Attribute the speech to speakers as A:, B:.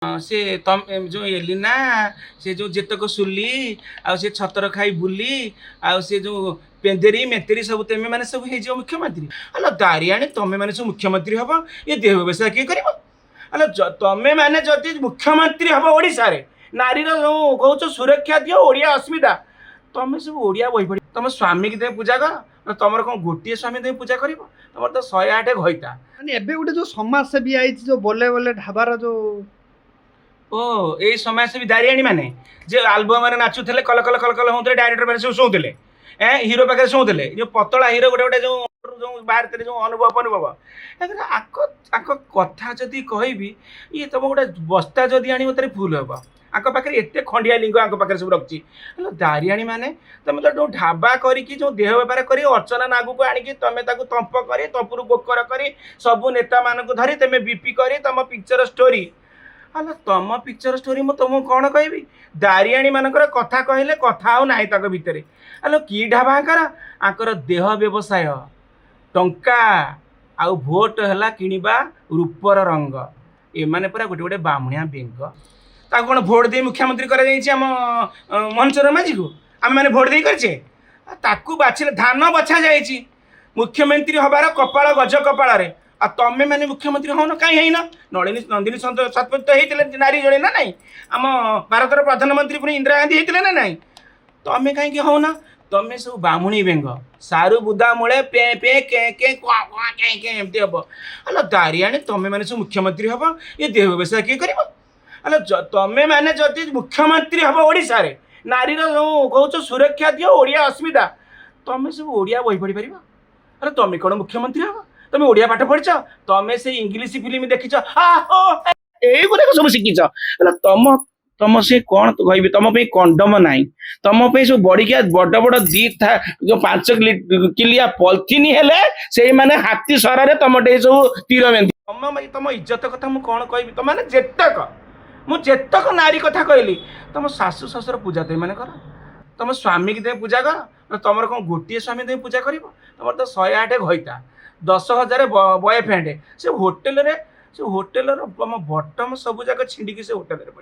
A: ସେ ତମ ଯୋଉ ଏଲିନା ସେ ଯୋଉ ଯେତକ ସୁଲି ଆଉ ସେ ଛତର ଖାଇ ବୁଲି ଆଉ ସେ ଯୋଉ ପେନ୍ଦେରି ମେତେରି ସବୁ ତେମେ ମାନେ ସବୁ ହେଇଯିବ ମୁଖ୍ୟମନ୍ତ୍ରୀ। ଆଲୋ ଦାରିଆଣୀ ତମେ ମାନେ ସବୁ ମୁଖ୍ୟମନ୍ତ୍ରୀ ହବ ଏ ଦେହ ବ୍ୟବସାୟ କିଏ କରିବ? ଆଲୋ ତମେ ମାନେ ଯଦି ମୁଖ୍ୟମନ୍ତ୍ରୀ ହବ ଓଡ଼ିଶାରେ ନାରୀର ଯୋଉ କହୁଛ ସୁରକ୍ଷା ଦିଅ ଓଡ଼ିଆ ଅସ୍ମିତା ତମେ ସବୁ ଓଡ଼ିଆ ବହି ପଢି ତମ ସ୍ୱାମୀକି ଦେବେ ପୂଜା କର। ତମର କଣ ଗୋଟିଏ ସ୍ୱାମୀ ଦେବେ ପୂଜା କରିବ? ତମର ତ 108 ଘଇତା।
B: ମାନେ ଏବେ ଗୋଟେ ଯୋଉ ସମାଜସେବୀ ଆଇଛି ଯୋଉ ବୋଲେ ବୋଲେ ଢାବାର ଯୋଉ
A: ଓ ଏଇ ସମାଜସେବୀ ଦାରିଆଣୀ ମାନେ ଯେ ଆଲବମରେ ନାଚୁଥିଲେ କଲ କଲ କଲ କଲ ହଉଥିଲେ ଡାଇରେକ୍ଟର ପାଖରେ ସବୁ ଶୋଉଥିଲେ ହିରୋ ପାଖରେ ଶୋଉଥିଲେ ଯୋଉ ପତଳା ହିରୋ ଗୋଟେ ଗୋଟେ ଯୋଉ ଯୋଉ ବାହାରିଥିଲେ ଯୋଉ ଅନୁଭବ ଆଙ୍କ ଆଙ୍କ କଥା ଯଦି କହିବି ଇଏ ତମ ଗୋଟେ ବସ୍ତା ଯଦି ଆଣିବ ତାର ଫୁଲ ହବ। ଆଙ୍କ ପାଖରେ ଏତେ ଖଣ୍ଡିଆ ଲିଙ୍ଗ ଆଙ୍କ ପାଖରେ ସବୁ ରଖିଛି। ହେଲେ ଦାରିଆଣୀ ମାନେ ତମେ ତ ଯୋଉ ଢାବା କରିକି ଯୋଉ ଦେହ ବେପାର କରି ଅର୍ଚ୍ଚନା ନାଗୁକୁ ଆଣିକି ତମେ ତାକୁ ତମ୍ପ କରି ତପୁରୁ ଗୋକର କରି ସବୁ ନେତା ମାନଙ୍କୁ ଧରି ତମେ ବିପି କରି ତମ ପିକ୍ଚର ଷ୍ଟୋରି ଆଲୋ ତମ ପିକ୍ଚର ଷ୍ଟୋରି ମୁଁ ତମକୁ କ'ଣ କହିବି? ଦାରିଆଣୀ ମାନଙ୍କର କଥା କହିଲେ କଥା ଆଉ ନାହିଁ ତାଙ୍କ ଭିତରେ। ଆଲୋ କି ଢାବା ଆଙ୍କର ଦେହ ବ୍ୟବସାୟ ଟଙ୍କା ଆଉ ଭୋଟ ହେଲା କିଣିବା ରୂପର ରଙ୍ଗ। ଏମାନେ ପୁରା ଗୋଟେ ଗୋଟେ ବାମୁଣିଆ ବେଙ୍ଗ। ତାକୁ କ'ଣ ଭୋଟ ଦେଇ ମୁଖ୍ୟମନ୍ତ୍ରୀ କରାଯାଇଛି ଆମ ମୋହନ ଚରଣ ମାଝୀକୁ? ଆମେ ମାନେ ଭୋଟ ଦେଇ କରିଛେ? ତାକୁ ବାଛିଲେ ଧାନ ବଛା ଯାଇଛି ମୁଖ୍ୟମନ୍ତ୍ରୀ ହବାର କପାଳ ଗଜ କପାଳରେ। ଆଉ ତମେ ମାନେ ମୁଖ୍ୟମନ୍ତ୍ରୀ ହଉନ କାହିଁ ହେଇନ? ନଳିନୀ ନନ୍ଦିନୀ ଶତପଥୀ ତ ହେଇଥିଲେ ନାରୀ ଜଣେ ନା ନାହିଁ? ଆମ ଭାରତର ପ୍ରଧାନମନ୍ତ୍ରୀ ପୁଣି ଇନ୍ଦିରା ଗାନ୍ଧୀ ହେଇଥିଲେ ନା ନାହିଁ? ତମେ କାହିଁକି ହଉନ? ତମେ ସବୁ ବାମୁଣୀ ବେଙ୍ଗ ସାରୁ ବୁଦା ମୂଳେ ପେ ପେ କେ କେ କେ ଏମିତି ହବ। ଆଲୋ ଦାରିଆଣୀ ତମେ ମାନେ ସବୁ ମୁଖ୍ୟମନ୍ତ୍ରୀ ହବ ଏ ଦେହ ବ୍ୟବସାୟ କିଏ କରିବ? ଆଲୋ ତମେ ମାନେ ଯଦି ମୁଖ୍ୟମନ୍ତ୍ରୀ ହବ ଓଡ଼ିଶାରେ ନାରୀର ଯୋଉ କହୁଛ ସୁରକ୍ଷା ଦିଅ ଓଡ଼ିଆ ଅସ୍ମିତା ତମେ ସବୁ ଓଡ଼ିଆ ବହି ପଢିପାରିବ? ଆରେ ତମେ କ'ଣ ମୁଖ୍ୟମନ୍ତ୍ରୀ ହବ? ତମେ ଓଡ଼ିଆ ପାଠ ପଢିଛ? ତମେ ସେଇ ଇଂଲିଶ ଫିଲ୍ମ ଦେଖିଛ এইগুলোকে ସବୁ ଶିଖିଛ? ହେଲେ ତମ ତମ ସେ କ'ଣ କହିବି ତମ ପାଇଁ କଣ୍ଡମ ନାହିଁ। ତମ ପାଇଁ ସବୁ ବଢିକିଆ ବଡ ବଡ ଯୋଉ 5 କିଲିଆ ପଲିଥିନ ହେଲେ ସେଇମାନେ ହାତୀ ସରାରେ ତମ ଟେ ସବୁ ତୀର ବେନ୍ଧି ତମ ଇଜ୍ଜତ କଥା ମୁଁ କ'ଣ କହିବି? ତମ ମାନେ ଯେତକ ମୁଁ ଯେତକ ନାରୀ କଥା କହିଲି ତମ ଶାଶୁ ଶ୍ୱଶୁର ପୂଜା ତ ଏମାନେ କର। ତମ ସ୍ୱାମୀକି ଦେବେ ପୂଜା କର। ତମର କ'ଣ ଗୋଟିଏ ସ୍ୱାମୀ ଦେବେ ପୂଜା କରିବ? ତମର ତ 108 ଘଇତା 10,000 ବୟଫ୍ରେଣ୍ଡ। ସେ ହୋଟେଲର ତମ ବଟମ ସବୁ ଯାକ ଛିଣ୍ଡିକି ସେ ହୋଟେଲରେ ପଡ଼ିଲା।